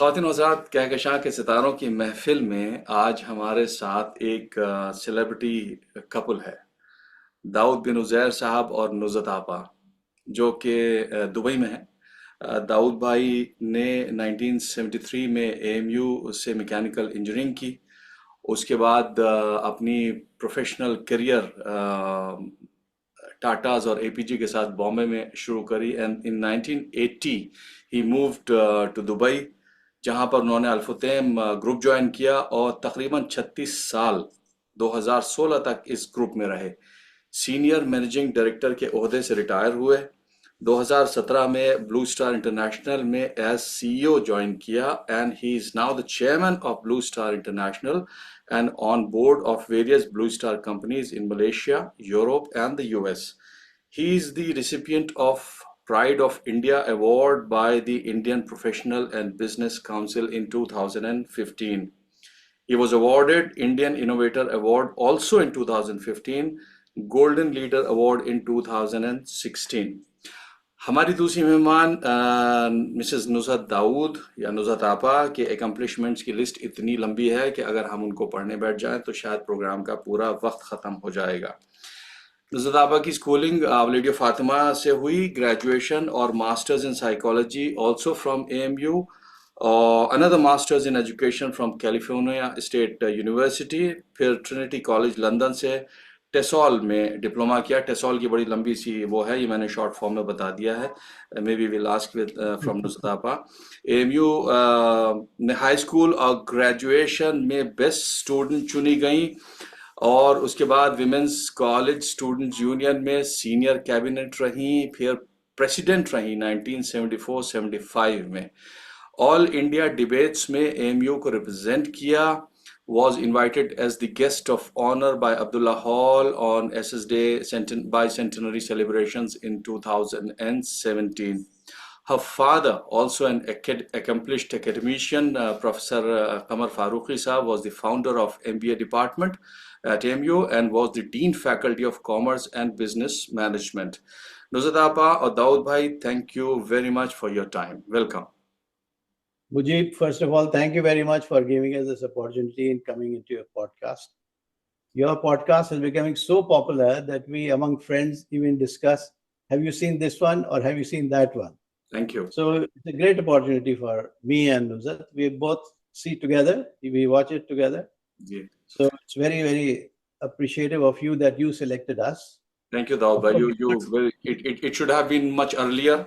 ख़वातीन और हज़रात, कहकशां के सितारों की महफिल में आज हमारे साथ एक सेलिब्रिटी कपल है। दाऊद बिन उज़ैर साहब और नुज़रत आपा, जो कि दुबई में हैं। दाऊद भाई ने 1973 में एएमयू से मैकेनिकल इंजीनियरिंग की। उसके बाद अपनी प्रोफेशनल करियर टाटाज और एपीजी के साथ बॉम्बे में शुरू करी and in 1980 he moved to Dubai, जहां पर उन्होंने अल्फुतेम ग्रुप ज्वाइन किया और तकरीबन 36 साल 2016 तक इस ग्रुप में रहे। सीनियर मैनेजिंग डायरेक्टर के ओहदे से रिटायर हुए। 2017 में ब्लू स्टार इंटरनेशनल में एज सीईओ ज्वाइन किया and he is now the chairman of blue star international and on board of various Blue Star companies in Malaysia, Europe, and the US. He is the recipient of Pride of India Award by the Indian Professional and Business Council in 2015. He was awarded Indian Innovator Award also in 2015, Golden Leader Award in 2016. हमारी दूसरी मेहमान Mrs नुज़रत Dawood या नुज़रत आपा के एकम्प्लिशमेंट्स की list इतनी लंबी है कि अगर हम उनको पढ़ने बैठ जाएं तो शायद प्रोग्राम का पूरा वक्त ख़त्म हो जाएगा। नुज़रत आपा की स्कूलिंग लेडी फातिमा से हुई, ग्रेजुएशन और masters in psychology also from AMU, और another masters in education from California State University. फिर ट्रिनिटी कॉलेज लंदन से टेसॉल में डिप्लोमा किया। टेसॉल की बड़ी लंबी सी वो है, ये मैंने शॉर्ट फॉर्म में बता दिया है। Maybe will ask with from Nuzrat aapa. AMU ने हाई स्कूल और ग्रेजुएशन में बेस्ट स्टूडेंट चुनी गई और उसके बाद विमेंस कॉलेज स्टूडेंट्स यूनियन में सीनियर कैबिनेट रही, फिर प्रेसिडेंट रही 1974-75 में। ऑल इंडिया डिबेट्स में एएमयू को रिप्रेजेंट किया। Was invited as the guest of honor by Abdullah Hall on SS Day bicentenary celebrations in 2017. Her father, also an accomplished academician, Professor Qamar Farooqi Saab, was the founder of MBA department at AMU and was the Dean Faculty of Commerce and Business Management. Nuzrat Apa or Daud Bhai, thank you very much for your time. Welcome. Mujib, first of all, thank you very much for giving us this opportunity in coming into your podcast. Your podcast is becoming so popular that we among friends even discuss, have you seen this one or have you seen that one? Thank you. So it's a great opportunity for me and Nuzrat. We both see together, we watch it together. Yeah. So it's very, very appreciative of you that you selected us. Thank you, Daud bhai. It should have been much earlier.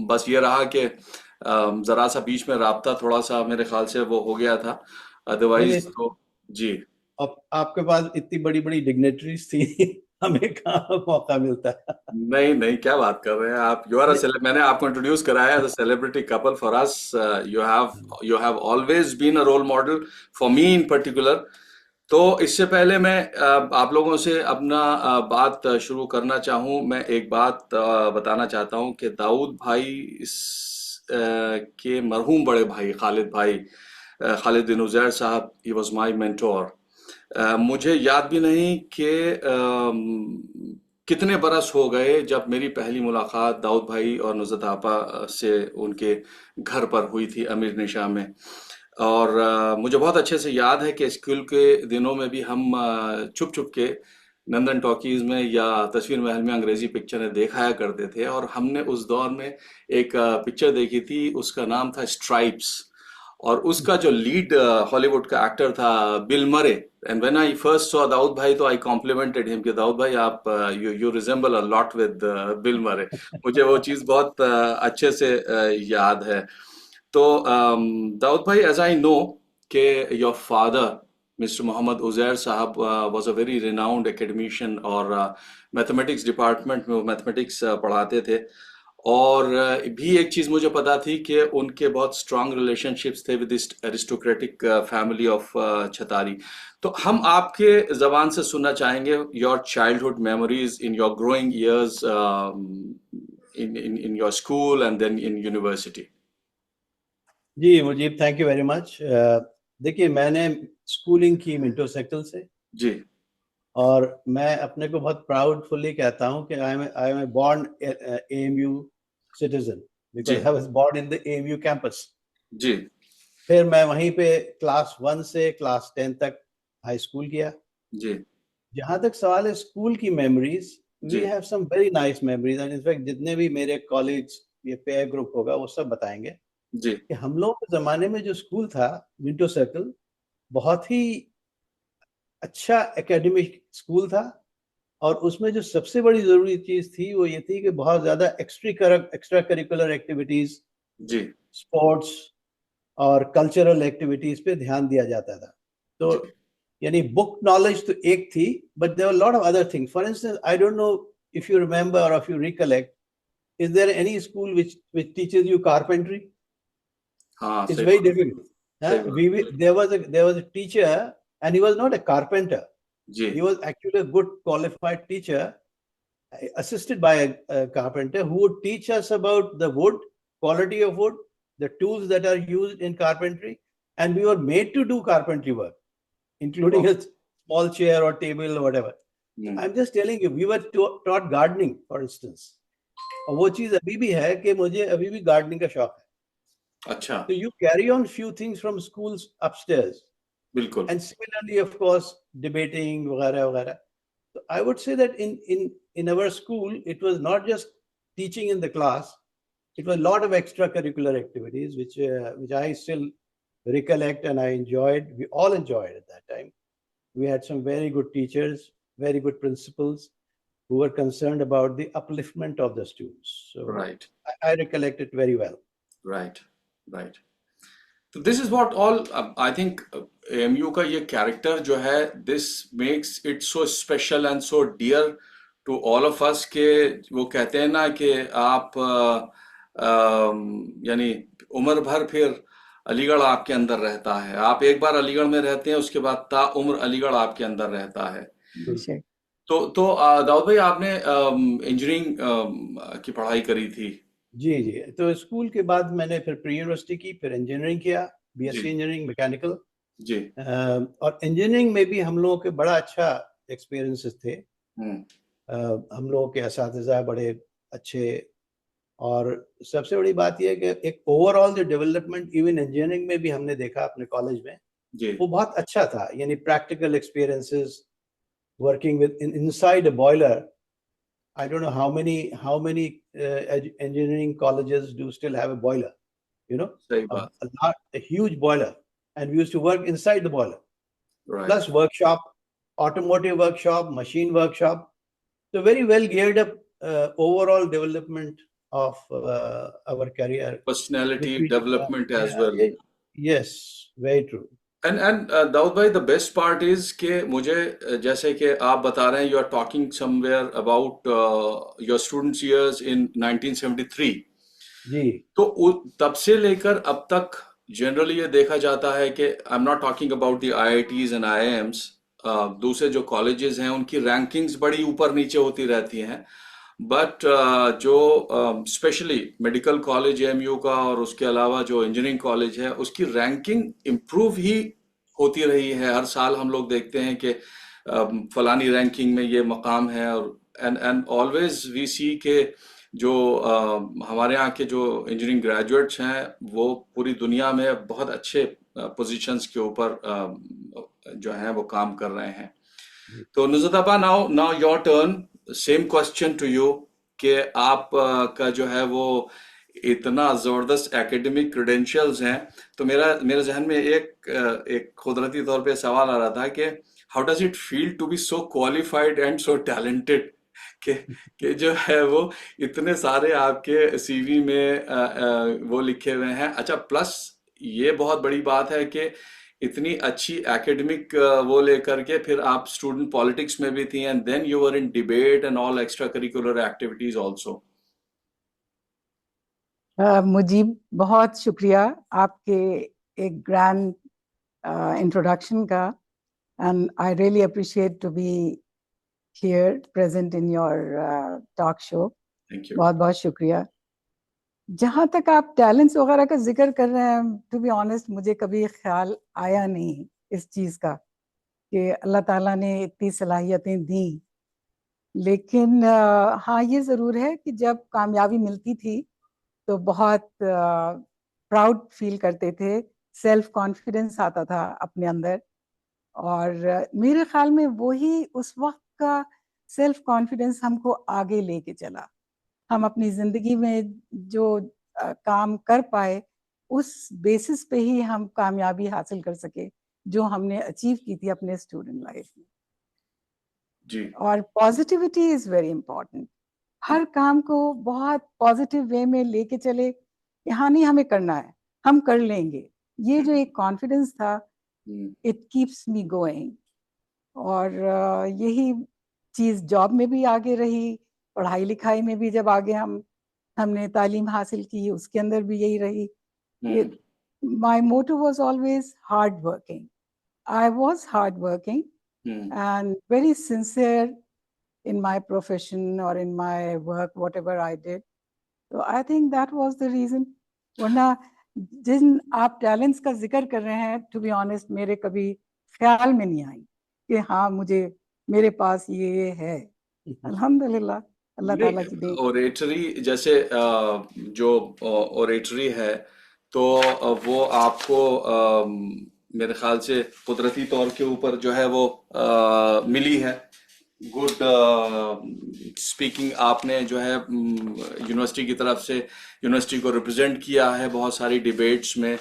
बस ये रहा कि जरा सा बीच में राब्ता थोड़ा सा मेरे ख्याल से वो हो गया था, अदरवाइज तो जी। अब आपके पास इतनी बड़ी बड़ी डिग्नेटरीज थी, हमें कहाँ मौका मिलता है? नहीं नहीं, क्या बात कर रहे हैं आप। मैंने आपको इंट्रोड्यूस कराया as a celebrity couple for us. You have always been a role model for me in particular. तो इससे पहले मैं आप लोगों से अपना बात शुरू करना चाहूँ, मैं एक बात बताना चाहता हूँ कि दाऊद भाई के मरहूम बड़े भाई खालिद बिन उज़ैर साहब, ही वाज माय मेंटोर। मुझे याद भी नहीं कि कितने बरस हो गए जब मेरी पहली मुलाकात दाऊद भाई और नुज़रत आपा से उनके घर पर हुई थी अमीर निशा में। और मुझे बहुत अच्छे से याद है कि स्कूल के दिनों में भी हम छुप छुप के नंदन टॉकीज में या तस्वीर महल में अंग्रेजी पिक्चरें देखाया करते थे। और हमने उस दौर में एक पिक्चर देखी थी, उसका नाम था स्ट्राइप्स, और उसका जो लीड हॉलीवुड का एक्टर था Bill Murray. And when I first saw Dawood भाई तो आई कॉम्प्लीमेंटेड हिम कि दाऊद भाई आप you resemble a lot with Bill Murray. मुझे वो चीज़ बहुत अच्छे से याद है। तो दाऊद भाई, एज आई नो कि your father mister Mohammad Uzair sahab was a very renowned academician और मैथमेटिक्स डिपार्टमेंट में वो मैथमेटिक्स पढ़ाते थे। और भी एक चीज़ मुझे पता थी कि उनके बहुत स्ट्रांग रिलेशनशिप्स थे with this aristocratic family of Chhatari. तो हम आपके ज़बान से सुनना चाहेंगे your childhood memories in your growing years in your school and then in university. जी Mujeeb, thank you very much. देखिए, मैंने स्कूलिंग की मिंटो सर्कल से जी, और मैं अपने को बहुत प्राउडफुली कहता हूँ कि I am born AMU citizen because I was born in the AMU campus. जी, फिर मैं वहीं पे क्लास 1 से क्लास 10 तक हाई स्कूल किया। जी जहां तक सवाल है स्कूल की मेमोरीज, वी जी have some very nice memories, and in fact जितने भी मेरे कॉलेज ये पेयर ग्रुप होगा वो सब बताएंगे जी कि हम लोग के जमाने में जो स्कूल था मिंटो सर्कल, बहुत ही अच्छा एकेडमिक स्कूल था। और उसमें जो सबसे बड़ी जरूरी चीज थी वो ये थी कि बहुत ज्यादा एक्स्ट्रा करिकुलर एक्टिविटीज, जी स्पोर्ट्स और कल्चरल एक्टिविटीज पे ध्यान दिया जाता था। तो जी यानी बुक नॉलेज तो एक थी, but there were lot of other things. For instance, I don't know if you remember or if you recollect, is there any school which teaches you carpentry? हाँ It's सही very बात difficult. सही बात There was a teacher, and he was not a carpenter. Ji He was actually a good qualified teacher, assisted by a carpenter, who would teach us about the wood, quality of wood, the tools that are used in carpentry, and we were made to do carpentry work, including a small chair or table or whatever. Hmm, I'm just telling you, we were taught gardening, for instance. और वो चीज अभी भी है कि मुझे अभी भी गार्डनिंग का शौक है। अच्छा So you carry on few things from schools upstairs, बिल्कुल and similarly, of course, debating वगैरह वगैरह. So I would say that in our school, it was not just teaching in the class. It was a lot of extracurricular activities, which I still recollect and I enjoyed. We all enjoyed at that time. We had some very good teachers, very good principals, who were concerned about the upliftment of the students. So right I recollect it very well. Right right तो this is what all I think AMU का ये character जो है this makes it so special and so dear to all of us के वो कहते हैं ना कि आप यानी उम्र भर फिर अलीगढ़ आपके अंदर रहता है। आप एक बार अलीगढ़ में रहते हैं उसके बाद ता उम्र अलीगढ़ आपके अंदर रहता है। बेशक। तो दाऊद भाई आपने इंजीनियरिंग की पढ़ाई करी थी। जी जी। तो स्कूल के बाद मैंने फिर प्री यूनिवर्सिटी की, फिर इंजीनियरिंग किया, बीएससी जी इंजीनियरिंग मैकेनिकल। जी और इंजीनियरिंग में भी हम लोगों के बड़ा अच्छा एक्सपीरियंसेस थे। हम्म हम लोगों के असातिज़ा बड़े अच्छे। और सबसे बड़ी बात यह है कि एक ओवरऑल जो डेवलपमेंट इवन इंजीनियरिंग में भी हमने देखा अपने कॉलेज में, जी वो बहुत अच्छा था। यानी practical experiences, working with inside a boiler. I don't know how many engineering colleges do still have a boiler, you know, सही a, बात a huge boiler, and we used to work inside the boiler, right plus workshop, automotive workshop, machine workshop. So very well geared up overall development of our career, which personality we development as well. yes, very true. And Dawood भाई the best part is कि मुझे जैसे कि आप बता रहे हैं you are talking somewhere about your students years in 1973। जी तो तब से लेकर अब तक जनरली ये देखा जाता है कि I am not talking about the IITs and IIMs, दूसरे जो कॉलेजेस हैं उनकी रैंकिंग्स बड़ी ऊपर नीचे होती रहती हैं। बट जो स्पेशली मेडिकल कॉलेज एएमयू का और उसके अलावा जो इंजीनियरिंग कॉलेज है उसकी रैंकिंग इम्प्रूव ही होती रही है। हर साल हम लोग देखते हैं कि फलानी रैंकिंग में ये मकाम है। और एंड ऑलवेज वी सी के जो हमारे यहाँ के जो इंजीनियरिंग ग्रेजुएट्स हैं वो पूरी दुनिया में बहुत अच्छे पोजीशंस के ऊपर जो हैं वो काम कर रहे हैं। तो Nuzrat, now now your turn, same question to you कि आप का जो है वो इतना जबरदस्त एकेडमिक क्रेडेंशियल्स हैं। तो मेरा मेरे जहन में एक कुदरती तौर पे सवाल आ रहा था कि how does it feel to be so qualified and so talented कि जो है वो इतने सारे आपके सीवी में वो लिखे हुए हैं। अच्छा, प्लस ये बहुत बड़ी बात है कि इतनी अच्छी एकेडमिक वो लेकर के फिर आप स्टूडेंट पॉलिटिक्स में भी थी and then you were in debate and all extra curricular activities also. Mujib, बहुत शुक्रिया आपके एक ग्रैंड इंट्रोडक्शन का, and I really appreciate to be here present in your talk show. Thank you. बहुत बहुत शुक्रिया। जहाँ तक आप टैलेंट्स वगैरह का जिक्र कर रहे हैं, टू बी ऑनेस्ट मुझे कभी ख्याल आया नहीं इस चीज़ का कि अल्लाह ताला ने इतनी सलाहियतें दी। लेकिन हाँ, ये ज़रूर है कि जब कामयाबी मिलती थी तो बहुत प्राउड फील करते थे सेल्फ कॉन्फिडेंस आता था अपने अंदर, और मेरे ख्याल में वही उस वक्त का सेल्फ कॉन्फिडेंस हमको आगे लेके चला। हम अपनी जिंदगी में जो काम कर पाए, उस बेसिस पे ही हम कामयाबी हासिल कर सके जो हमने अचीव की थी अपने स्टूडेंट लाइफ में। जी और पॉजिटिविटी इज वेरी इंपॉर्टेंट। हर काम को बहुत पॉजिटिव वे में लेके चले, यहाँ नहीं हमें करना है, हम कर लेंगे, ये जो एक कॉन्फिडेंस था, इट कीप्स मी गोइंग। और यही चीज जॉब में भी आगे रही, पढ़ाई लिखाई में भी जब आगे हमने तालीम हासिल की, उसके अंदर भी यही रही। My motto was always hard working. I was hard working and very sincere in my profession or in my work, whatever I did. So I think that was the reason. वरना जिन आप टैलेंट्स का जिक्र कर रहे हैं, to be honest मेरे कभी ख्याल में नहीं आई कि हाँ मुझे मेरे पास ये है। अल्हम्दुलिल्लाह, अल्लाह ताला की देन। ओरेटरी जैसे जो ओरेटरी है तो वो आपको मेरे ख्याल से कुदरती तौर के ऊपर जो है वो मिली है। गुड स्पीकिंग आपने जो है यूनिवर्सिटी की तरफ से यूनिवर्सिटी को रिप्रेजेंट किया है बहुत सारी डिबेट्स में।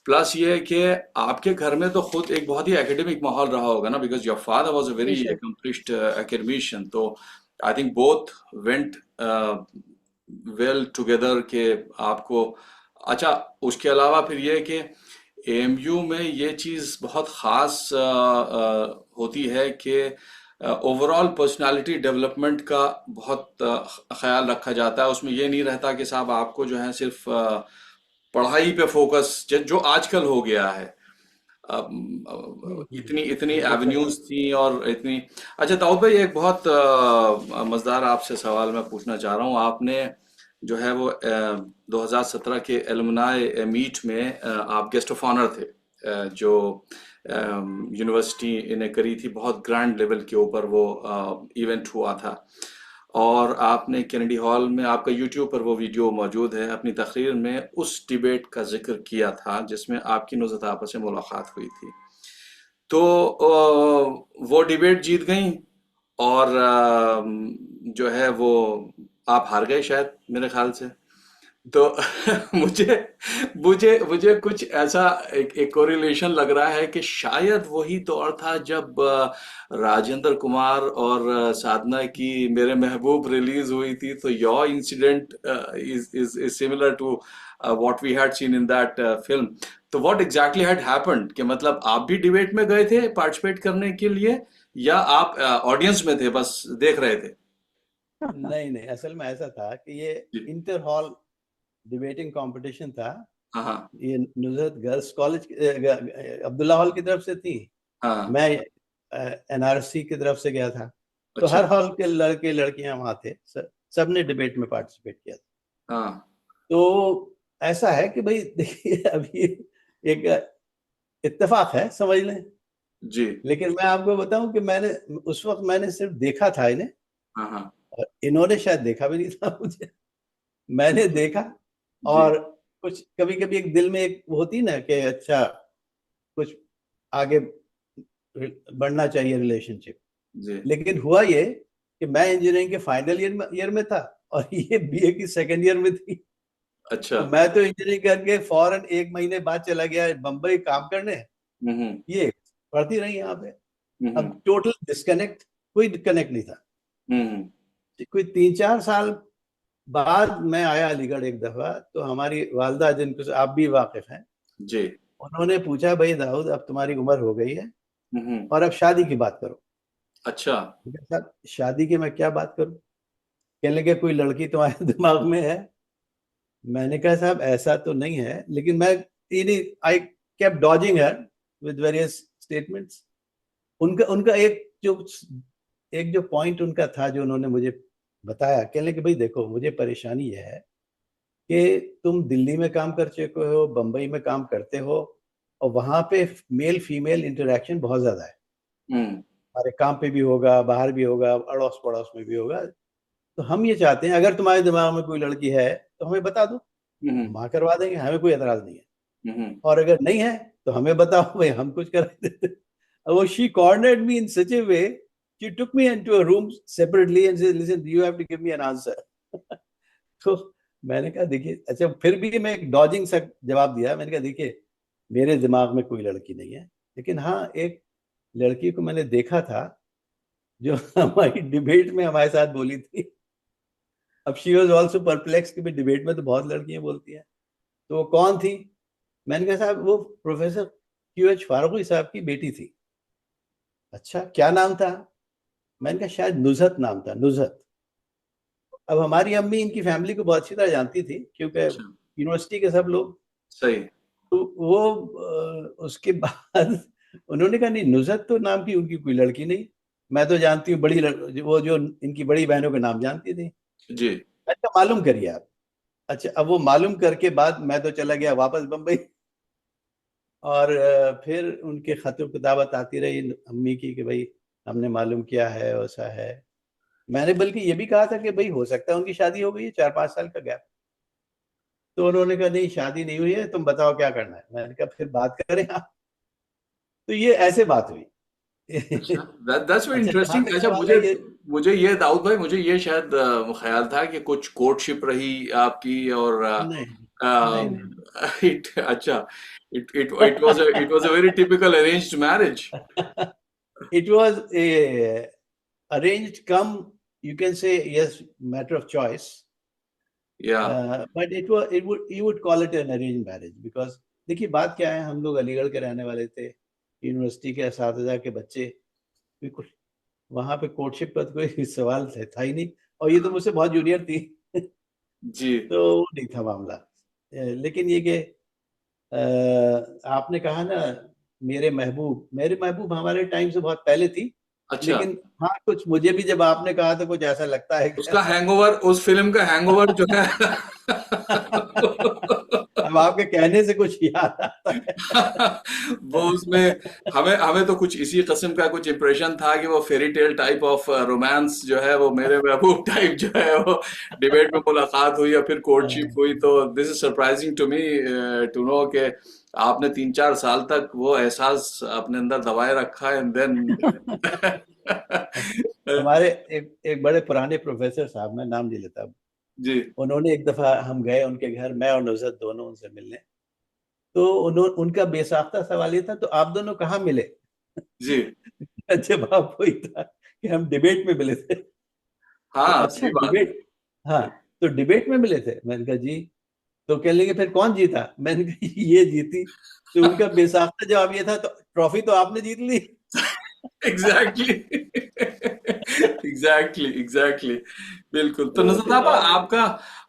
प्लस ये है कि आपके घर में तो खुद एक बहुत ही एकेडमिक माहौल रहा होगा ना, because your father was a very accomplished academician. तो I think both went well together के आपको। अच्छा, उसके अलावा फिर ये कि एएमयू में ये चीज़ बहुत ख़ास होती है कि ओवरऑल पर्सनालिटी डेवलपमेंट का बहुत ख्याल रखा जाता है। उसमें ये नहीं रहता कि साहब आपको जो है सिर्फ पढ़ाई पे फोकस, जो आजकल हो गया है। इतनी इतनी एवेन्यूज थी और इतनी। अच्छा दाऊद भाई, एक बहुत मज़ेदार आपसे सवाल मैं पूछना चाह रहा हूँ। आपने जो है वो 2017 के एलुमनाई मीट में आप गेस्ट ऑफ ऑनर थे, जो यूनिवर्सिटी ने करी थी। बहुत ग्रैंड लेवल के ऊपर वो इवेंट हुआ था, और आपने कैनेडी हॉल में, आपका यूट्यूब पर वो वीडियो मौजूद है, अपनी तकरीर में उस डिबेट का जिक्र किया था जिसमें आपकी नुज़रत आपस से मुलाकात हुई थी। तो वो डिबेट जीत गई और जो है वो आप हार गए शायद मेरे ख्याल से। तो मुझे मुझे मुझे कुछ ऐसा एक कोरिलेशन लग रहा है कि शायद वही दौर था जब राजेंद्र कुमार और साधना की मेरे महबूब रिलीज हुई थी। तो your incident is similar to what we had seen in that film. तो व्हाट एग्जैक्टली हैड हैपेंड, कि मतलब आप भी डिबेट में गए थे पार्टिसिपेट करने के लिए, या आप ऑडियंस में थे बस देख रहे थे? नहीं नहीं, असल में ऐसा था कि ये इंटर हॉल डिबेटिंग कंपटीशन था। हाँ ये नुज़रत गर्ल्स कॉलेज अब्दुल्ला हॉल की तरफ से थी। हाँ। मैं एनआरसी की तरफ से गया था। तो अच्छा। हर हॉल के लड़के लड़कियां वहां थे, सबने डिबेट में पार्टिसिपेट किया था। हाँ तो ऐसा है कि भाई देखिए, अभी एक इत्तेफाक है समझ लें, जी। लेकिन मैं आपको बताऊं कि मैंने उस वक्त मैंने सिर्फ देखा था इन्हें, हाँ हाँ और इन्होंने शायद देखा भी नहीं था मुझे। मैंने देखा, जी और कुछ कभी कभी एक दिल में एक होती ना कि अच्छा कुछ आगे बढ़ना चाहिए रिलेशनशिप। जी। लेकिन हुआ ये कि मैं इंजीनियरिंग के फाइनल ईयर में था और ये बीए की सेकेंड ईयर में थी। अच्छा। तो मैं तो इंजीनियरिंग करके फौरन 1 महीने बाद चला गया बम्बई काम करने। हम्म ये पढ़ती रही यहाँ पे। हम्म अब टोटल डिस्कनेक्ट, कोई कनेक्ट नहीं था। हम्म कोई 3-4 साल बाद मैं आया अलीगढ़ एक दफा, तो हमारी वालदा, जिनको आप भी वाकिफ हैं, जी। उन्होंने पूछा भाई दाऊद अब तुम्हारी उम्र हो गई है हम्म। और अब शादी की बात करो। अच्छा। साहब शादी की मैं क्या बात करूं? कहने लगे कोई लड़की तुम्हारे दिमाग में है? मैंने कहा साहब ऐसा तो नहीं है, लेकिन मैं I kept dodging her with various statements. उनका उनका एक जो पॉइंट उनका था जो उन्होंने मुझे बताया, कहने लगे भाई देखो मुझे परेशानी यह है कि तुम दिल्ली में काम कर चुके हो, बम्बई में काम करते हो, और वहां पे मेल फीमेल इंटरेक्शन बहुत ज्यादा है। हमारे काम पे भी होगा, बाहर भी होगा, अड़ोस पड़ोस में भी होगा। तो हम ये चाहते हैं अगर तुम्हारे दिमाग में कोई लड़की है तो हमें बता दो, हम्म हम वहां करवा देंगे, हमें कोई एतराज नहीं है। और अगर नहीं है तो हमें बताओ भाई, हम कुछ करा देते। वो she cornered me in such a way, she took me into a room separately and said listen you have to give me an answer. तो मैंने कहा देखिए, अच्छा फिर भी मैं एक डॉजिंग सा जवाब दिया। मैंने कहा देखिए, मेरे दिमाग में कोई लड़की नहीं है, लेकिन हाँ एक लड़की को मैंने देखा था जो हमारी डिबेट में हमारे साथ बोली थी। अब शी वॉज ऑल्सो परप्लेक्स कि डिबेट में तो बहुत लड़कियां बोलती हैं, तो वो कौन थी? मैंने कहा साहब वो प्रोफेसर QH फारूकी साहब की बेटी थी। अच्छा क्या नाम था? मैंने कहा शायद नुजहत नाम था, नुजहत। अब हमारी अम्मी इनकी फैमिली को बहुत अच्छी तरह जानती थी क्योंकि अच्छा, यूनिवर्सिटी के सब लोग। सही। तो वो उसके बाद उन्होंने कहा नहीं, नुजहत तो नाम की उनकी कोई लड़की नहीं, मैं तो जानती हूँ वो जो इनकी बड़ी बहनों के नाम जानती थी। जी। मैंने कहा मालूम करिए आप। अच्छा अब वो मालूम करके बाद मैं तो चला गया वापस बम्बई, और फिर उनके खत किताबत आती रही अम्मी की कि भाई हमने मालूम किया है, वैसा है। मैंने बल्कि ये भी कहा था कि भाई हो सकता है उनकी शादी हो गई है, 4-5 साल का गैप। तो उन्होंने कहा नहीं शादी नहीं हुई है, तुम बताओ क्या करना है। मैंने कहा फिर बात करें आप। तो ये ऐसे बात हुई। अच्छा, दैट्स वेरी अच्छा जहां इंटरेस्टिंग। तक अच्छा, सवाल मुझे है ये, मुझे ये दाऊद भाई, मुझे ये शायद ख्याल था कि कुछ कोर्टशिप रही आपकी और नहीं नहीं नहीं इट अच्छा, it was a very typical arranged marriage. it was a arranged come, you can say yes, matter of choice. या But it would you would call it an arranged marriage because देखिए बात क्या है, हम लोग अलीगढ़ के रहने वाले थे, यूनिवर्सिटी के असातिज़ा के बच्चे, बिल्कुल वहां पे कोर्टशिप का तो कोई सवाल था ही नहीं। और ये तो मुझसे बहुत जूनियर थी। जी। तो वो नहीं था मामला। लेकिन ये कि आपने कहा ना मेरे महबूब हमारे टाइम से बहुत पहले थी। अच्छा, लेकिन हाँ कुछ मुझे भी जब आपने कहा तो कुछ ऐसा लगता है कि उसका हैंगओवर, उस फिल्म का हैंगओवर जो है अब आपके कहने से कुछ याद आता वो उसमें हमें हमें तो कुछ इसी किस्म का कुछ इम्प्रेशन था कि वो fairy tale type of romance जो है वो मेरे महबूब टाइप जो है वो डिबेट में मुलाकात हुई या फिर कोर्टशिप हुई। तो this is surprising to me to know कि आपने 3-4 साल तक वो एहसास अपने अंदर दबाए रखा एंड देन है। हमारे एक बड़े पुराने प्रोफेसर साहब, मैं नाम नहीं लेता, जी। उन्होंने एक दफा हम गए उनके घर, मैं और नुजरत दोनों उनसे मिलने। तो उनका बेसाख्ता सवाल ये था तो आप दोनों कहाँ मिले? जी। जवाब वही था कि हम डिबेट में मिले थे। तो हाँ, अच्छा सही बात है। डिबेट, हाँ तो डिबेट में मिले थे। मैंने कहा जी। तो कह लेंगे फिर कौन जीता? मैंने कहा ये जीती। तो उनका बेसाख्ता जवाब ये था तो ट्रॉफी तो आपने जीत ली। Exactly exactly exactly. बिल्कुल। तो तो नजर फिर आपा, आपका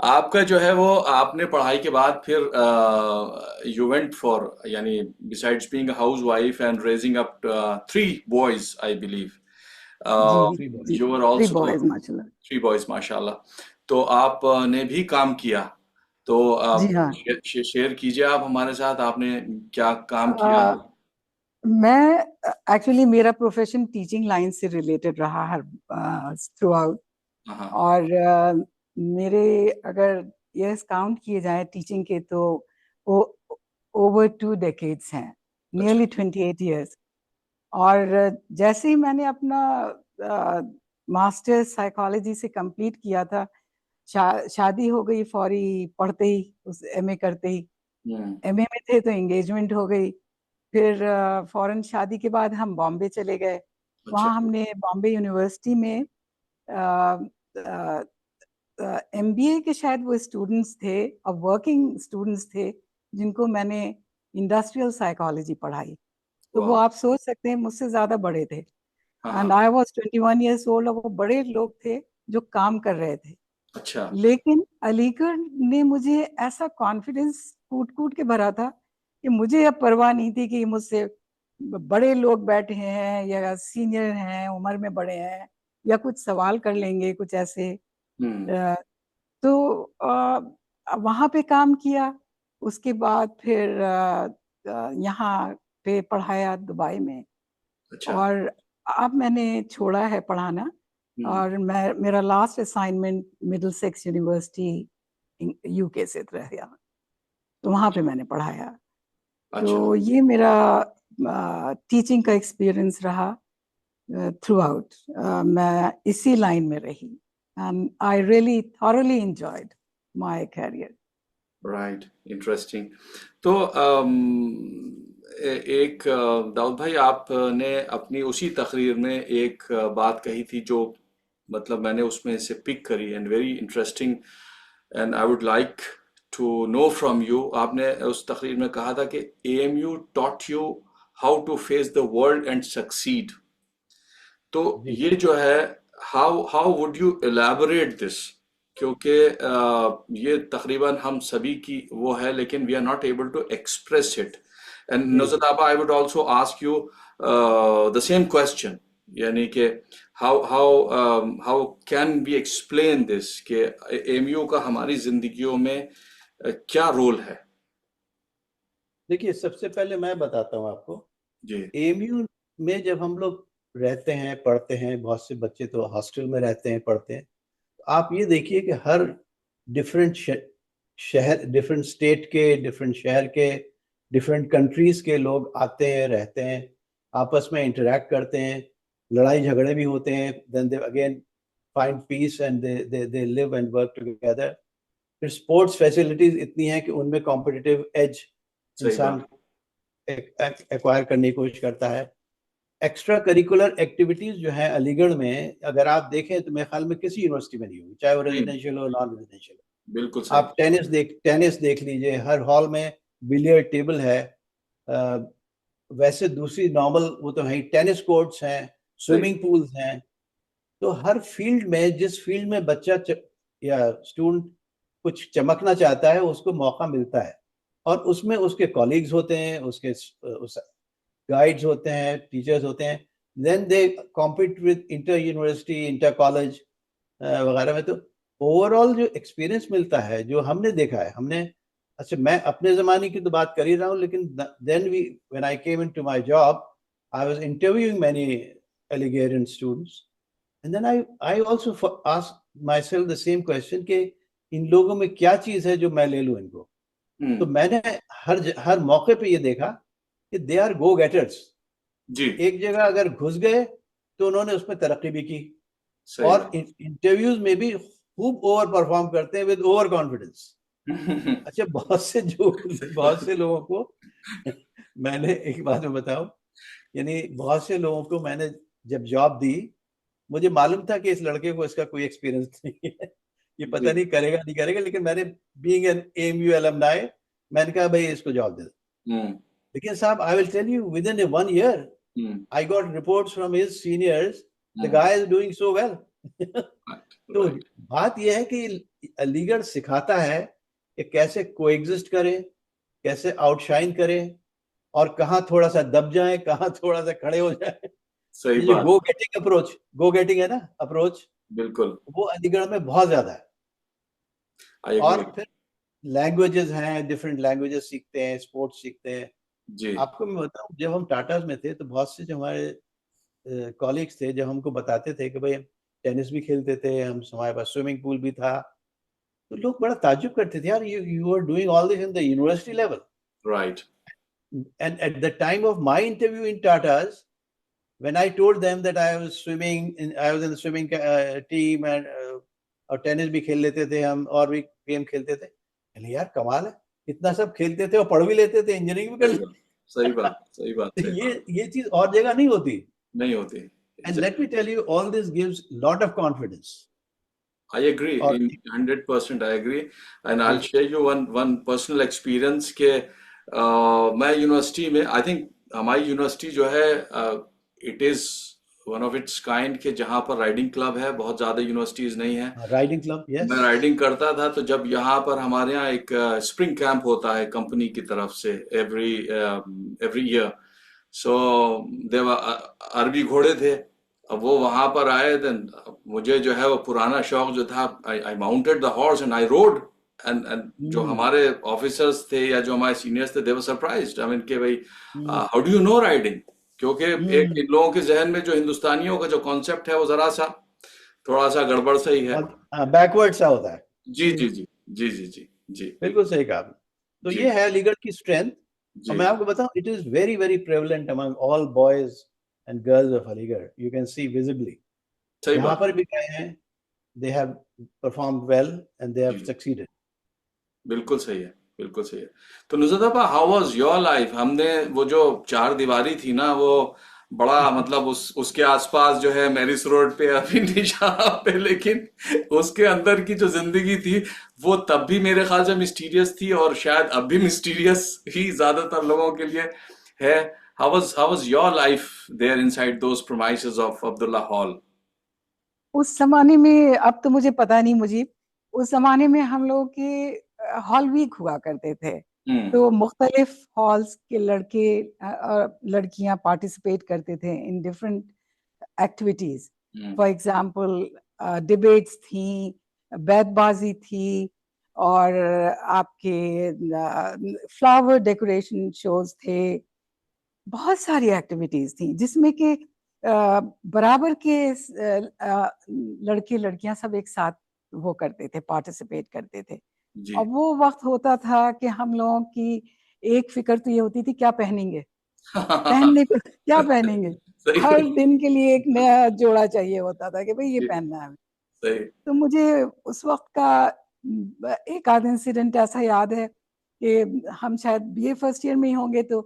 आपका जो है वो आपने पढ़ाई के बाद फिर यू वेंट फॉर, यानी besides being a house wife and raising up 3 boys I believe, जी थ्री जी, यू वर 3 आल्सो बॉयज माशाल्लाह। 3 बॉयज माशाल्लाह। तो आपने भी काम किया, तो जी हाँ। शेयर कीजिए आप हमारे साथ, आपने क्या काम किया। अ, मैं एक्चुअली मेरा प्रोफेशन टीचिंग लाइन से रिलेटेड रहा हर थ्रू आउट। हाँ हाँ। और मेरे अगर इयर्स काउंट किए जाएं टीचिंग के तो वो ओवर 2 decades हैं, अच्छा। Nearly 28 years। और जैसे ही मैंने अपना मास्टर्स साइकोलॉजी से कंप्लीट किया था, शादी हो गई फौरी पढ़ते ही, उस एमए करते ही। हम्म। एमए में थे तो एंगेजमेंट हो गई। फिर फौरन शादी के बाद हम बॉम्बे चले गए। अच्छा। वहाँ हमने बॉम्बे यूनिवर्सिटी में एमबीए के शायद वो स्टूडेंट्स थे और वर्किंग स्टूडेंट्स थे जिनको मैंने इंडस्ट्रियल साइकोलॉजी पढ़ाई। तो वो वाह। आप सोच सकते हैं मुझसे ज़्यादा बड़े थे। हाँ एंड हाँ। आई वाज 21 years old और वो बड़े लोग थे जो काम कर रहे थे। अच्छा। लेकिन अलीगढ़ ने मुझे ऐसा कॉन्फिडेंस कूट कूट के भरा था कि मुझे अब परवाह नहीं थी कि मुझसे बड़े लोग बैठे हैं या सीनियर हैं, उम्र में बड़े हैं, या कुछ सवाल कर लेंगे कुछ ऐसे। हम्म। अ, तो वहाँ पे काम किया। उसके बाद फिर यहाँ पे पढ़ाया दुबई में। अच्छा। और अब मैंने छोड़ा है पढ़ाना। हम्म। और मेरा last assignment Middlesex university UK से रहा, तो वहाँ पे मैंने पढ़ाया। अच्छा तो ये मेरा टीचिंग का एक्सपीरियंस रहा थ्रू आउट। मैं इसी लाइन में रही and I really thoroughly enjoyed my career. Right, interesting. तो एक दाऊद भाई, आपने अपनी उसी तकरीर में एक बात कही थी जो मतलब मैंने उसमें से पिक करी and very interesting, and I would like to know from you. आपने उस तकरीर में कहा था कि AMU taught you how to face the world and succeed. तो जी ये जो है, how how would you elaborate this, क्योंकि ये तकरीबन हम सभी की वो है, लेकिन we are not able to express it. And जी Nuzrat aapa, I would also ask you the same question, यानी कि how how how can we explain this कि एमयू का हमारी जिंदगियों में क्या रोल है। देखिए, सबसे पहले मैं बताता हूँ आपको, जी एएमयू में जब हम लोग रहते हैं, पढ़ते हैं, बहुत से बच्चे तो हॉस्टल में रहते हैं, पढ़ते हैं। आप ये देखिए कि हर डिफरेंट शहर, डिफरेंट स्टेट के, डिफरेंट शहर के, डिफरेंट कंट्रीज के लोग आते हैं, रहते हैं, आपस में इंटरेक्ट करते हैं, लड़ाई झगड़े भी होते हैं, then they again find peace and they live and work together. फिर स्पोर्ट्स फैसिलिटीज इतनी हैं कि उनमें कॉम्पिटिटिव एज सही इंसान बात। एक्वायर करने की कोशिश करता है। एक्स्ट्रा करिकुलर एक्टिविटीज जो है अलीगढ़ में, अगर आप देखें तो मेरे ख्याल में किसी यूनिवर्सिटी में नहीं होगी, चाहे वो हम्म, रेजिडेंशियल हो, नॉन रेजिडेंशियल हो। बिल्कुल सही। आप टेनिस देख लीजिए, हर हॉल में बिलियर्ड टेबल है। अ, वैसे दूसरी नॉर्मल वो तो है ही, टेनिस कोर्ट्स हैं, सही। स्विमिंग पूल्स हैं। तो हर फील्ड में, जिस फील्ड में बच्चा या स्टूडेंट कुछ चमकना चाहता है, उसको मौका मिलता है। और उसमें उसके कॉलीग्स होते हैं, उसके गाइड्स होते हैं, टीचर्स होते हैं। Then they compete with inter university, inter college वगैरह में। तो ओवरऑल जो एक्सपीरियंस मिलता है, जो हमने देखा है, हमने, अच्छा मैं अपने ज़माने की तो बात कर ही रहा हूँ, लेकिन then we when I came into my job, I was interviewing many Algerian students, and then I also asked myself the same question कि इन लोगों में क्या चीज़ है जो मैं ले लूँ इनको। तो हम्म। मैंने हर मौके पे ये देखा कि दे आर गो गेटर्स। जी एक जगह अगर घुस गए तो उन्होंने उसमें तरक्की भी की, सही और इंटरव्यूज में भी खूब ओवर परफॉर्म करते हैं विद ओवर कॉन्फिडेंस। बात। अच्छा, बहुत से लोगों को मैंने एक बात में बताऊं, यानी बहुत से लोगों को मैंने जब जॉब दी, मुझे मालूम था कि इस लड़के को इसका कोई एक्सपीरियंस नहीं है, ये पता जी। नहीं करेगा नहीं करेगा, लेकिन मैंने बीइंग एन एएमयू alumni, मैंने कहा भाई इसको जॉब दे दो। हम्म। लेकिन साहब, I will tell you, with in 1 year hmm. I got reports from his seniors, the hmm. guy is doing so well. Right तो राइट। बात यह है कि अलीगढ़ सिखाता है कि कैसे कोएग्जिस्ट करें, कैसे आउटशाइन करें, और कहाँ थोड़ा सा दब जाए, कहाँ थोड़ा सा खड़े हो जाए। सही ये जो बात। गो गेटिंग अप्रोच, गो गेटिंग है ना अप्रोच, बिल्कुल। वो अलीगढ़ में बहुत ज्यादा है। I agree. और फिर लैंग्वेजेस हैं, डिफरेंट लैंग्वेजेस सीखते हैं, स्पोर्ट्स सीखते हैं। जी। आपको मैं बताऊं, जब हम टाटा में थे तो बहुत से जो हमारे कॉलीग्स थे, जब हमको बताते थे कि भाई हम टेनिस भी खेलते थे, हम, हमारे पास स्विमिंग पूल भी था, तो लोग बड़ा ताज्जुब करते थे, यार you are doing all this in the university level. Right. And at the time of my interview in Tatas, when I told them that I was in the swimming team, and और टेनिस भी खेल लेते थे हम, और भी game खेलते थे, कहले यार कमाल है, इतना सब खेलते थे और पढ़ भी लेते थे, इंजीनियरिंग भी कर सही बात। सही बात। लेते। सही बात। तो सही बात। ये चीज और जगह नहीं होती। नहीं होती। And let me tell you, all this gives lot of confidence. I agree और in 100%. I agree, and I'll जी share you one personal experience के मैं यूनिवर्सिटी में, आई थिंक हमारी यूनिवर्सिटी जो है, it is one of its kind के जहाँ पर राइडिंग क्लब है, बहुत ज्यादा यूनिवर्सिटीज नहीं है। राइडिंग क्लब, मैं यस। राइडिंग करता था, तो जब यहाँ पर हमारे यहाँ एक स्प्रिंग कैंप होता है कंपनी की तरफ से एवरी एवरी ईयर, सो देव अरबी घोड़े थे। अब वो वहां पर आए, देन मुझे जो है वो पुराना शौक जो था, I mounted the horse and I rode, and जो हमारे ऑफिसर्स थे या जो हमारे सीनियर्स थे, दे वर सरप्राइज्ड, आई मीन कि भाई how do you know riding, क्योंकि एक इन लोगों के जहन में जो हिंदुस्तानियों का जो कॉन्सेप्ट है वो जरा सा थोड़ा सा गड़बड़ सही है। बैकवर्ड सा होता है। जी जी जी जी जी जी जी बिल्कुल सही कहा आपने। तो जी। ये है अलीगढ़ की स्ट्रेंथ। और मैं आपको बताऊं, it is very very prevalent among all boys and girls of Aligarh. You can see visibly. सही यहाँ बात पर भी गए हैं, they have performed well and they have ji succeeded. बिल्कुल सही है, बिल्कुल सही है। तो नुसरत आपा, हाउ वाज योर लाइफ? हमने वो जो चार दीवारी थी ना, वो बड़ा मतलब उसके आसपास जो है मैरिस रोड पे अभी निशान पे, लेकिन उसके अंदर की जो जिंदगी थी वो तब भी मेरे ख्याल से मिस्टीरियस थी, और शायद अब भी मिस्टीरियस ही ज्यादातर लोगों के लिए है। How was your life there inside those premises of Abdullah hall? उस जमाने में, अब तो मुझे पता नहीं मुझे, उस जमाने में हम लोग के हॉल वीक हुआ करते थे, तो मुख्तलिफ हॉल्स के लड़के और लड़कियां पार्टिसिपेट करते थे in different activities. For example debates थी, बैतबाजी थी, और आपके फ्लावर डेकोरेशन शोज थे, बहुत सारी एक्टिविटीज थी जिसमें कि बराबर के लड़के लड़कियां सब एक साथ वो करते थे, पार्टिसिपेट करते थे। जी और वो वक्त होता था कि हम लोगों की एक फिक्र तो ये होती थी, क्या पहनेंगे, पहनने को क्या पहनेंगे। सही हर दिन के लिए एक नया जोड़ा चाहिए होता था कि भाई ये जी, पहनना है हमें। सही तो मुझे उस वक्त का एक आध इंसिडेंट ऐसा याद है कि हम शायद बीए फर्स्ट ईयर में ही होंगे, तो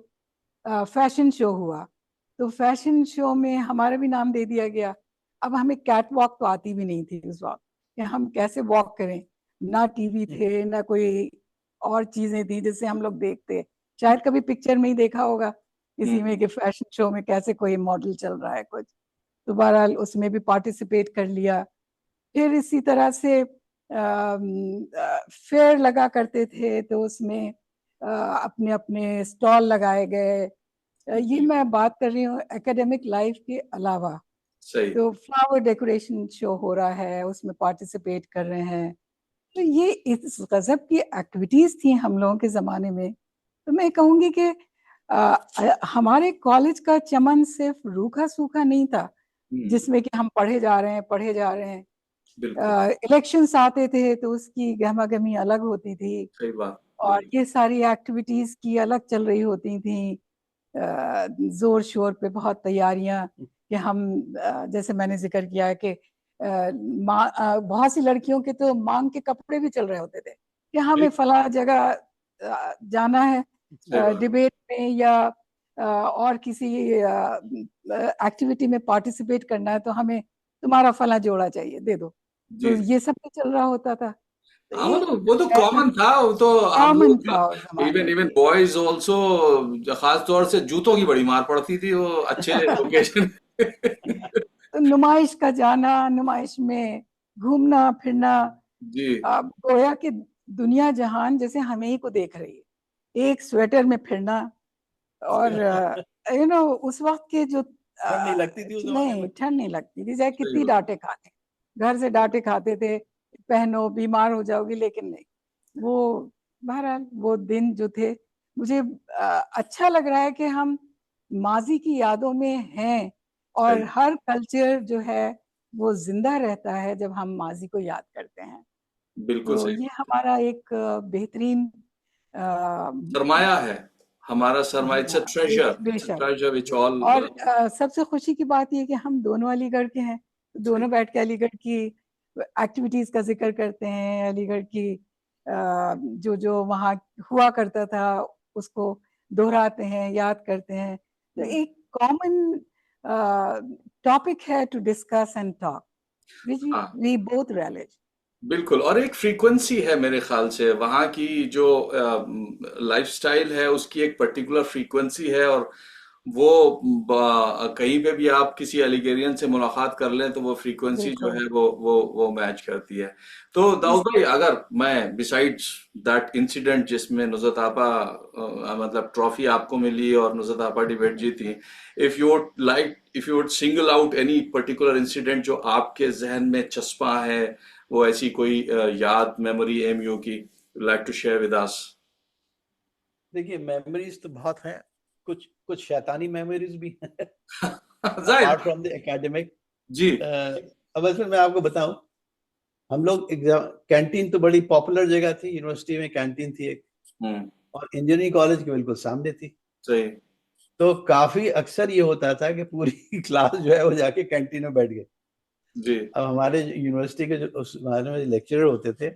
फैशन शो हुआ। तो फैशन शो में हमारा भी नाम दे दिया गया। अब हमें कैट वॉक तो आती भी नहीं थी उस वक्त कि हम कैसे वॉक करें, ना टीवी थे ना कोई और चीजें थी जिससे हम लोग देखते। शायद कभी पिक्चर में ही देखा होगा इसी में कि फैशन शो में कैसे कोई मॉडल चल रहा है कुछ। तो बहरहाल उसमें भी पार्टिसिपेट कर लिया। फिर इसी तरह से फेयर लगा करते थे, तो उसमें अपने अपने स्टॉल लगाए गए। ये मैं बात कर रही हूँ एकेडमिक लाइफ के अलावा। सही तो फ्लावर डेकोरेशन शो हो रहा है, उसमें पार्टिसिपेट कर रहे हैं। तो ये इस गजब की एक्टिविटीज थी हम लोगों के जमाने में। तो मैं कहूंगी कि हमारे कॉलेज का चमन सिर्फ रूखा सूखा नहीं था जिसमें कि हम पढ़े जा रहे हैं। बिल्कुल इलेक्शंस आते थे तो उसकी गहमा गहमी अलग होती थी, सही बात और ये सारी एक्टिविटीज की अलग चल रही होती थी। जोर शोर पे बहुत तैयारियां कि हम जैसे मैंने जिक्र किया है कि बहुत सी लड़कियों के तो मांग के कपड़े भी चल रहे होते थे कि हमें फला जगह जाना है सही बात डिबेट में, या और किसी एक्टिविटी में पार्टिसिपेट करना है, तो हमें तुम्हारा फला जोड़ा चाहिए, दे दो। जी तो ये सब भी चल रहा होता था। तो हाँ, एक वो तो कॉमन था, वो तो आप कॉमन था लोग, उस जमाने इवन में इवन ये। बॉयज ऑल्सो, खास तौर से जूतों की बड़ी मार पड़ती थी वो अच्छे ओकेजन तो नुमाइश का जाना, नुमाइश में घूमना फिरना, जी अब गोया कि दुनिया जहान जैसे हमें ही को देख रही है, एक स्वेटर में फिरना। और उस वक्त के जो ठंड नहीं लगती थी उस जमाने नहीं, में। ठंड नहीं लगती थी, चाहे सही कितनी बात डांटे खाते, घर से डांटे खाते थे, पहनो बीमार हो जाओगी, लेकिन नहीं। वो बहरहाल वो दिन जो थे, मुझे अच्छा लग रहा है कि हम माजी की यादों में हैं, और सही हर कल्चर जो है वो जिंदा रहता है जब हम माजी को याद करते हैं। बिल्कुल तो सही ये हमारा एक बेहतरीन सरमाया है, हमारा सरमाया, इट्स अ हाँ, बेशक। ट्रेजर विच ऑल और सबसे खुशी की बात ये कि हम दोनों अलीगढ़ के हैं, तो सही दोनों बैठ के अलीगढ़ की एक्टिविटीज का जिक्र करते हैं, अलीगढ़ की जो जो वहाँ हुआ करता था उसको दोहराते हैं, याद करते हैं। तो एक कॉमन टॉपिक है टू डिस्कस एंड टॉक, विच हाँ वी बोथ रियलाइज। बिल्कुल, और एक फ्रीक्वेंसी है मेरे ख्याल से वहाँ की जो लाइफस्टाइल है, उसकी एक पर्टिकुलर फ्रीक्वेंसी है, और वो कहीं पे भी आप किसी अलिगेरियन से मुलाकात कर लें तो वो फ्रीक्वेंसी जो बिल्कुल। है वो मैच करती है। तो दाऊद भाई, अगर मैं बिसाइड्स दैट इंसिडेंट जिसमें नुज़रत आपा मतलब ट्रॉफी आपको मिली और नुज़रत आपा डिबेट जीती, if you would single out any particular incident जो आपके जहन में चस्पा है, वो ऐसी कोई याद मेमोरी एमयू की, like to share with us? देखिए, मेमोरीज तो बहुत हैं, कुछ कुछ शैतानी मेमोरीज भी हैं जाहिर अपार्ट फ्रॉम द एकेडमिक। जी अब असल मैं आपको बताऊं, हम लोग एग्जाम कैंटीन तो बड़ी पॉपुलर जगह थी, यूनिवर्सिटी में कैंटीन थी एक, हम्म और इंजीनियरिंग कॉलेज के बिल्कुल सामने थी। सही। तो काफी अक्सर ये होता था कि पूरी क्लास जो है वो जाके कैंटीन में बैठ गए। जी। अब हमारे यूनिवर्सिटी के जो उस बारे में लेक्चरर होते थे,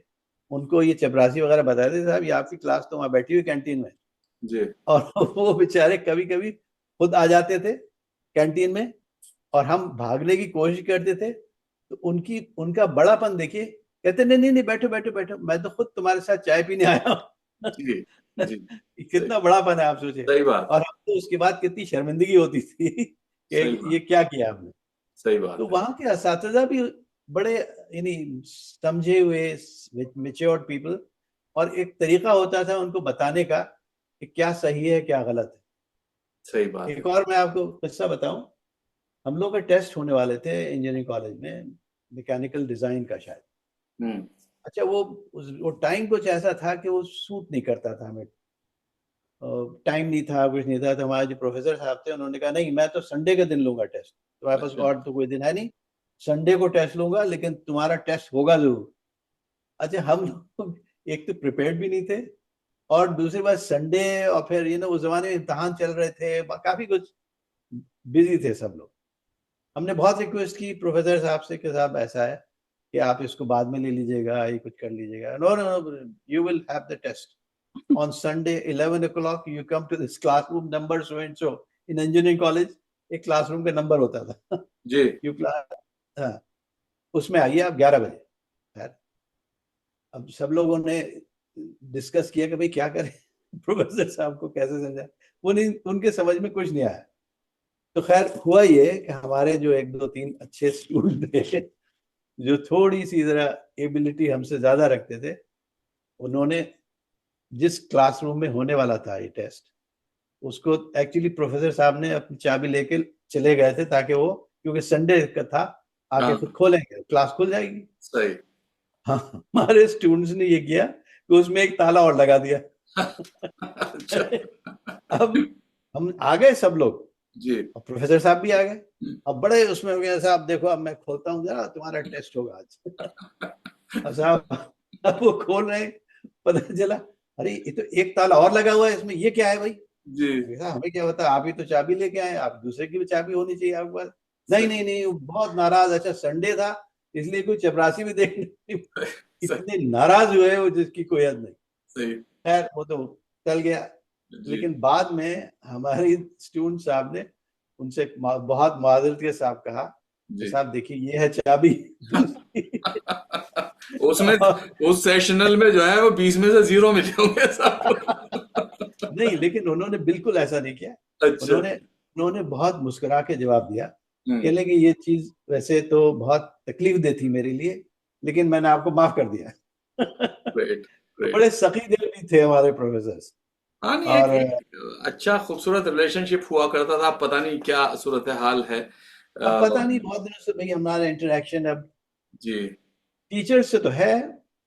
उनको ये चपरासी वगैरह बताते थे, साहब ये आपकी क्लास तो वहाँ बैठी हुई कैंटीन में। जी। और वो बेचारे कभी कभी खुद आ जाते थे कैंटीन में, और हम भागने की कोशिश करते थे। तो उनका बड़ापन देखिए, कहते नहीं नहीं नहीं, बैठो बैठो बैठो, मैं तो खुद तुम्हारे साथ चाय पीने आया हूँ। जी। जी। सही। कितना बड़ापन है, आप सोचे। सही बात। और हम तो उसके बाद कितनी शर्मिंदगी होती थी सही कि बात। ये क्या किया हमने। सही तो बात है। वहाँ के असातिज़ा भी बड़े यानी समझे हुए मैच्योर्ड पीपल, और एक तरीका होता था उनको बताने का कि क्या सही है क्या गलत सही है। बात है। एक और मैं आपको किस्सा बताऊं, हम लोग के टेस्ट होने वाले थे इंजीनियरिंग कॉलेज में, मैकेनिकल डिजाइन का शायद। हम्म। अच्छा, वो टाइम कुछ ऐसा था कि वो सूट नहीं करता था हमें। टाइम नहीं था, कुछ नहीं था। तो हमारे जो प्रोफेसर साहब थे उन्होंने कहा नहीं, मैं तो संडे के दिन लूंगा टेस्ट, तुम्हारे पास अच्छा। और तो कोई दिन है नहीं, संडे को टेस्ट लूंगा, लेकिन तुम्हारा टेस्ट होगा जरूर। अच्छा, हम लोग एक तो प्रिपेयर्ड भी नहीं थे, और दूसरी बात संडे, और फिर उस जमाने में इम्तहान चल रहे थे, काफी कुछ बिजी थे सब लोग। हमने बहुत रिक्वेस्ट की प्रोफेसर साहब से कि साहब ऐसा है कि आप इसको बाद में ले लीजिएगा, ये कुछ कर लीजिएगा। No no no, you will have the test on Sunday 11 o'clock, you come to this classroom number so and so। in engineering college एक क्लासरूम का नंबर होता था। जी। यू क्लास, हाँ, उसमें आइए आप 11 बजे। खैर, अब सब लोगों ने डिस्कस किया कि भाई क्या करें प्रोफेसर साहब को कैसे समझाएं। वो नहीं, उनके समझ में कुछ नहीं आया। तो खैर हुआ ये कि हमारे जो एक दो तीन अच्छे स्टूडेंट थे, जो थोड़ी सी जरा एबिलिटी हमसे ज्यादा रखते थे, उन्होंने जिस क्लासरूम में होने वाला था ये टेस्ट, उसको एक्चुअली प्रोफेसर साहब ने अपनी चाबी लेके चले गए थे, ताकि वो, क्योंकि संडे का था, आके हाँ। खुद खोलेंगे, क्लास खुल जाएगी। सही। हाँ, हमारे स्टूडेंट्स ने ये किया कि उसमें एक ताला और लगा दिया। अच्छा। अब हम आ गए सब लोग, जी। और प्रोफेसर साहब भी आ गए। अब बड़े उसमें हो गया, साहब देखो अब मैं खोलता हूँ जरा, तुम्हारा टेस्ट होगा आज। अब साहब, अब वो खोल रहे हैं, पता चला अरे ये तो एक ताला और लगा हुआ है इसमें, ये क्या है भाई। जी। हमें क्या पता, आप ही तो चाबी लेके आए, आप दूसरे की भी चाबी होनी चाहिए आपके पास। नहीं सही। नहीं नहीं, वो बहुत नाराज। अच्छा, संडे था इसलिए कोई चपरासी भी देख नहीं, सही। इतने नाराज हुए वो जिसकी कोई हद नहीं। सही। खैर वो तो चल गया। जी। लेकिन बाद में हमारी स्टूडेंट साहब ने उनसे बहुत माजरत के साथ कहा कि जी। साहब देखिए ये है चाबी दूसरी। उसमें उस सेशनल में जो है वो 20 में से 0 मिले होंगे सबको। नहीं, लेकिन उन्होंने बिल्कुल ऐसा नहीं किया। अच्छा। उन्होंने उन्होंने बहुत मुस्कुरा के जवाब दिया, हम्म। कहने कि ये चीज वैसे तो बहुत तकलीफ दे थी मेरे लिए, लेकिन मैंने आपको माफ कर दिया। ग्रेट। तो ग्रेट। बड़े सखी दिल भी थे हमारे प्रोफेसर। हाँ, नहीं, और एक अच्छा खूबसूरत रिलेशनशिप हुआ करता था। अब पता नहीं क्या सूरत हाल है। अब पता नहीं, बहुत दिनों से भाई हमारा इंटरेक्शन अब जी। टीचर्स से तो है,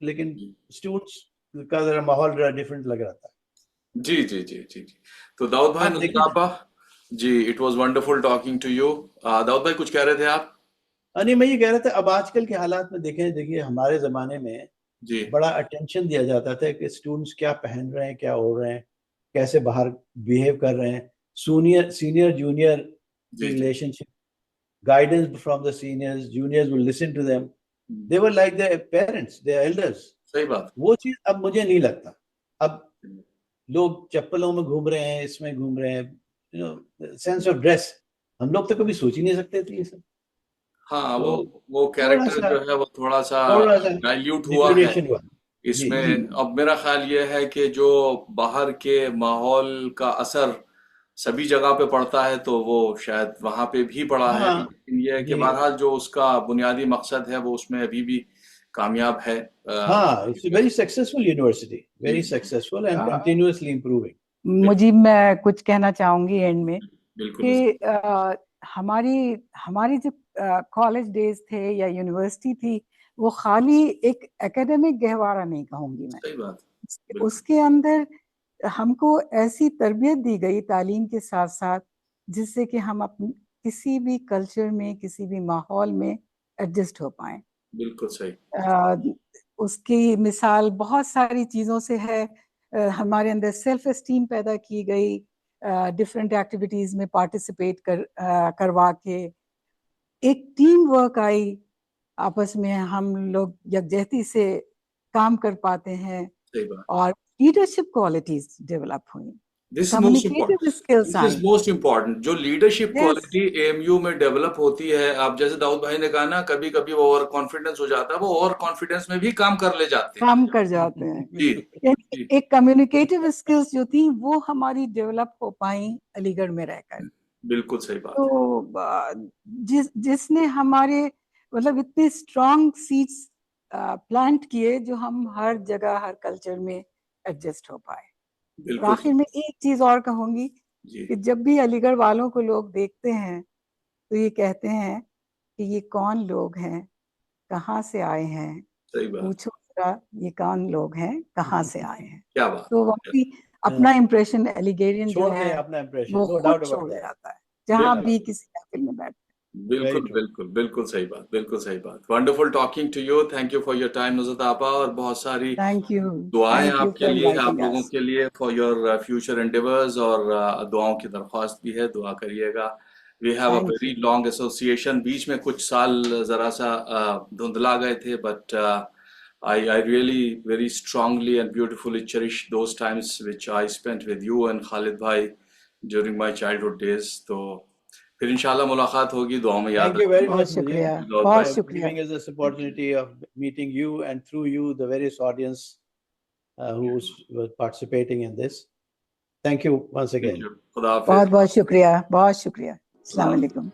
लेकिन जी। स्टूडेंट्स का जरा माहौल जरा डिफरेंट लग रहा था। जी। जी। जी। जी। जी। तो दाऊद भाई आप देखें, नजर आपा। जी, it was wonderful talking to you. Daud भाई कुछ कह रहे थे आप? नहीं, मैं ये कह रहा था, अब आजकल के हालात में देखें, देखिए हमारे ज़माने में जी। बड़ा अटेंशन दिया जाता था कि स्टूडेंट्स क्या पहन रहे हैं, क्या ओढ़ रहे हैं, कैसे बाहर बिहेव कर रहे हैं, सीनियर जूनियर की जी। जी। Relationship, guidance from the seniors, juniors will listen to them, they were like their parents, their elders. सही बात। वो चीज़ अब मुझे नहीं लगता। अब लोग चप्पलों में घूम रहे हैं, इसमें घूम रहे हैं, सेंस ऑफ ड्रेस, हम लोग तो कभी सोच ही नहीं सकते थे ये सब। हाँ, तो वो थोड़ा कैरेक्टर सा जो है वो थोड़ा सा थोड़ा सा डाइल्यूट हुआ है डिग्रेडेशन हुआ। जी इसमें। जी। अब मेरा ख्याल ये है कि जो बाहर के माहौल का असर सभी जगह पे पड़ता है तो वो शायद वहां पे भी पड़ा है, हाँ लेकिन ये है कि जी। बहरहाल जो उसका बुनियादी मकसद है वो उसमें अभी भी कामयाब है। हाँ, इट्स वेरी सक्सेसफुल यूनिवर्सिटी, जी। वेरी जी। Successful and continuously improving. मुझे मैं कुछ कहना चाहूंगी एंड में बिल्कुल। कि हमारी हमारी जो कॉलेज डेज थे या यूनिवर्सिटी थी, वो खाली एक एकेडमिक गहवारा नहीं कहूंगी मैं। सही बात। बिल्कुल। उसके अंदर हमको ऐसी तरबियत दी गई तालीम के साथ साथ, जिससे कि हम अपने किसी भी कल्चर में, किसी भी माहौल में एडजस्ट हो पाए। बिल्कुल सही। उसकी मिसाल बहुत सारी चीज़ों से है। हमारे अंदर सेल्फ एस्टीम पैदा की गई, डिफरेंट एक्टिविटीज में पार्टिसिपेट करवा के एक टीम वर्क आई, आपस में हम लोग यकजहती से काम कर पाते हैं सही बात। और लीडरशिप क्वालिटीज डेवलप हुई, This is most important. Communicative skills This is I. most important. जो लीडरशिप Yes. क्वालिटी एएमयू में डेवलप होती है, आप जैसे दाऊद भाई ने कहा ना, कभी कभी वो ओवर कॉन्फिडेंस हो जाता है, वो ओवर कॉन्फिडेंस में भी काम कर ले जाते हैं। काम कर जाते हैं। जी यानी जी एक कम्युनिकेटिव स्किल्स जो थी वो हमारी डेवलप हो पाई अलीगढ़ में रहकर। बिल्कुल सही बात है। तो जिसने हमारे मतलब इतने स्ट्रॉन्ग सीड्स प्लांट किए जो हम हर जगह हर कल्चर में एडजस्ट हो पाए। और बिल्कुल आखिर में एक चीज और कहूंगी जी कि जब भी अलीगढ़ वालों को लोग देखते हैं तो ये कहते हैं कि ये कौन लोग हैं, कहाँ से आए हैं, सही बात। पूछो जरा ये कौन लोग हैं, कहाँ से आए हैं। क्या बात। तो वाकई अपना इम्प्रेशन एलिगेरियन जो छोड़ है दे अपना इम्प्रेशन, वो नो खुद डाउट छोड़ अबाउट दैट। जाता है जहाँ बिल्कुल भी किसी महफिल में बैठ। बिल्कुल Very true. बिल्कुल बिल्कुल सही बात, बिल्कुल सही बात। Wonderful talking to you, thank you for your time Nusrat आपा, और बहुत सारी थैंक यू दुआएं आपके फॉर लिए, आप इनवाइटिंग लोगों अस। के लिए, फॉर योर फ्यूचर एंडेवर्स, और दुआओं की दरख्वास्त भी है, दुआ करिएगा। We have a thank very you. Long association, बीच में कुछ साल जरा सा धुंधला गए थे, but I really very strongly and beautifully cherish those times which I spent with you and Khalid bhai during my childhood days. तो फिर इंशाल्लाह मुलाकात होगी, दुआओं में याद Thank you very बहुत much, शुक्रिया, Mujib, दाऊद बहुत भाई। शुक्रिया। giving us this opportunity of meeting you and through you the various audience who was participating in this. Thank you once Thank again. you. खुदा हाफिज। बहुत बहुत शुक्रिया, बहुत शुक्रिया। अस्सलाम खुदा वालेकुम।